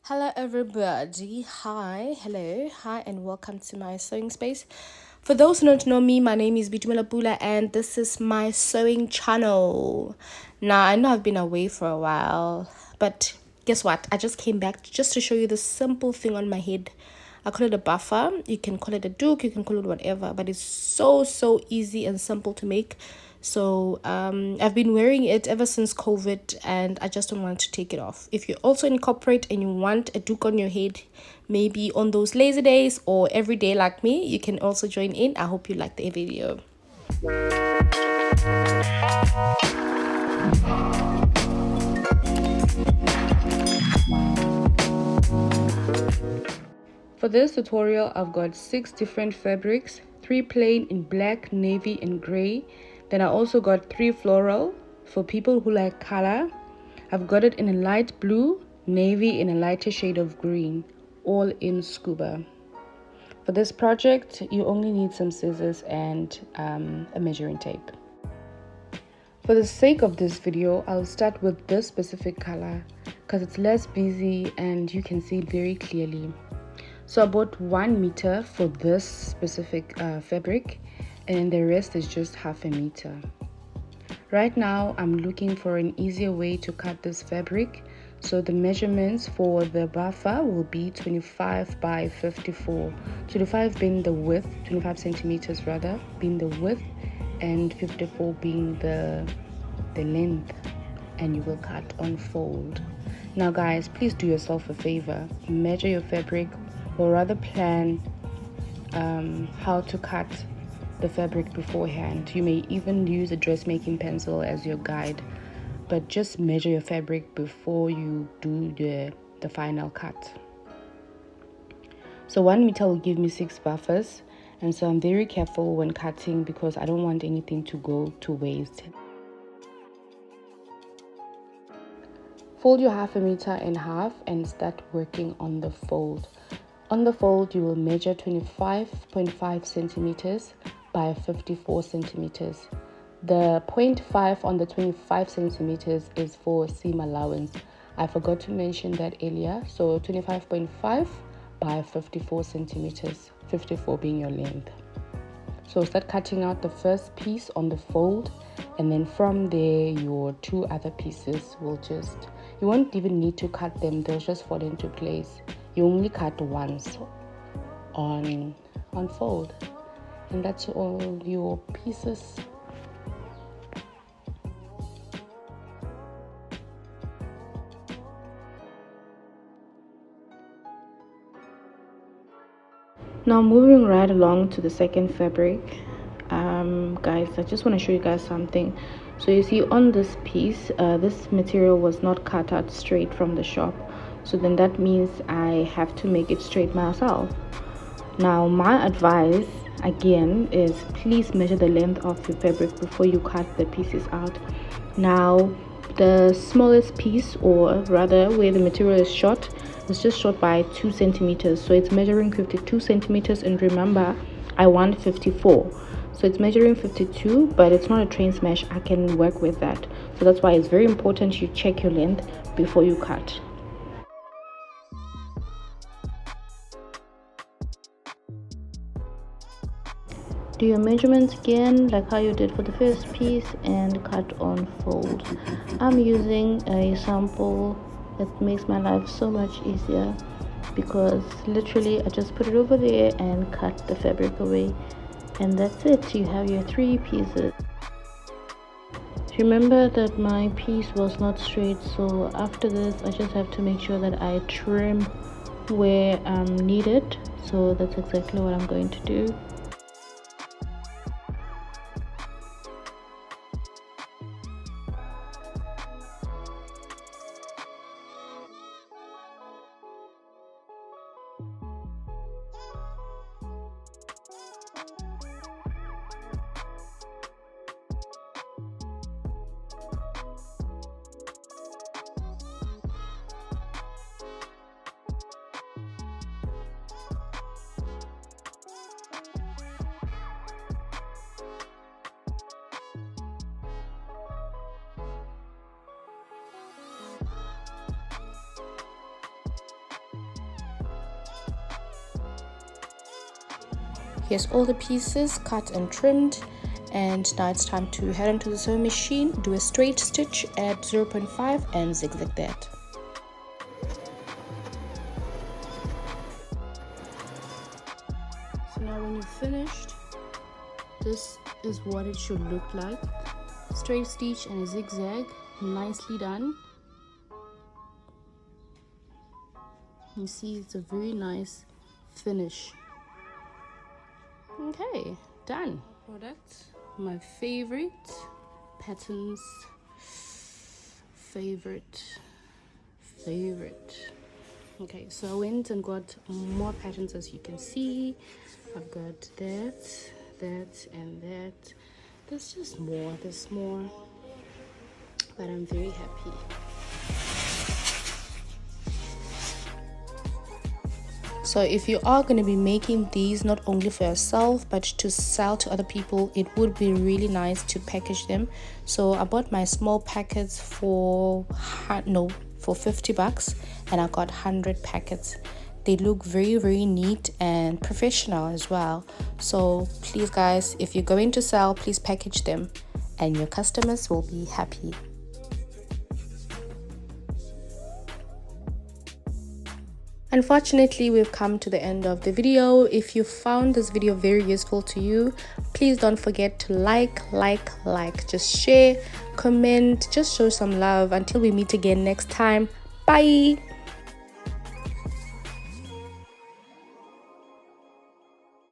Hello, everybody. Hello, hi, and welcome to my sewing space. For those who don't know me, my name is Bitumela Pula, and this is my sewing channel. Now, I know I've been away for a while, but guess what? I just came back just to show you the simple thing on my head. I call it a buffer. You can call it a duke, you can call it whatever, but it's so easy and simple to make. So I've been wearing it ever since COVID, and I just don't want to take it off. If you're also in corporate and you want a duke on your head, maybe on those lazy days or every day like me, you can also join in. I hope you like the video. For this tutorial, I've got 6 different fabrics, 3 plain in black, navy, and gray. Then I also got 3 floral for people who like color. I've got it in a light blue, navy, in a lighter shade of green, all in scuba. For this project, you only need some scissors and a measuring tape. For the sake of this video, I'll start with this specific color because it's less busy and you can see it very clearly. So I bought 1 meter for this specific fabric, and the rest is just half a meter. Right now I'm looking for an easier way to cut this fabric, so the measurements for the buffer will be 25 by 54, 25 being the width, 25 centimeters rather being the width, and 54 being the length, and you will cut on fold. Now guys, please do yourself a favor, measure your fabric, or rather plan how to cut the fabric beforehand. You may even use a dressmaking pencil as your guide, but just measure your fabric before you do the final cut. So 1 meter will give me 6 buffers, and so I'm very careful when cutting because I don't want anything to go to waste. Fold your half a meter in half and start working on the fold. On the fold, you will measure 25.5 centimeters by 54 centimeters. The 0.5 on the 25 centimeters is for seam allowance. I forgot to mention that earlier. So 25.5 by 54 centimeters, 54 being your length. So start cutting out the first piece on the fold, and then from there your 2 other pieces will you won't even need to cut them, they'll just fall into place. You only cut once on fold, and that's all your pieces. Now moving right along to the second fabric, guys, I just want to show you guys something. So you see on this piece, this material was not cut out straight from the shop, so then that means I have to make it straight myself. Now my advice again is please measure the length of your fabric before you cut the pieces out. Now the smallest piece, or rather where the material is short, is just short by 2 centimeters, so it's measuring 52 centimeters, and remember I want 54, so it's measuring 52, but it's not a train smash. I can work with that, so that's why it's very important you check your length before you cut. Do your measurements again like how you did for the first piece and cut on fold. I'm using a sample that makes my life so much easier because literally I just put it over there and cut the fabric away, and that's it. You have your 3 pieces. Remember that my piece was not straight, so after this I just have to make sure that I trim where needed, so that's exactly what I'm going to do. Here's all the pieces cut and trimmed, and now it's time to head onto the sewing machine, do a straight stitch at 0.5 and zigzag that. So now when you're finished, this is what it should look like. Straight stitch and a zigzag, nicely done. You see, it's a very nice finish. Okay, done. Product, my favorite patterns, favorite. Okay, so I went and got more patterns. As you can see, I've got that, and that. There's just more, there's more, but I'm very happy. So if you are going to be making these not only for yourself but to sell to other people, it would be really nice to package them. So I bought my small packets for 50 bucks, and I got 100 packets. They look very, very neat and professional as well. So please guys, if you're going to sell, please package them and your customers will be happy. Unfortunately, we've come to the end of the video. If you found this video very useful to you, please don't forget to like, just share, comment, just show some love. Until we meet again next time, bye.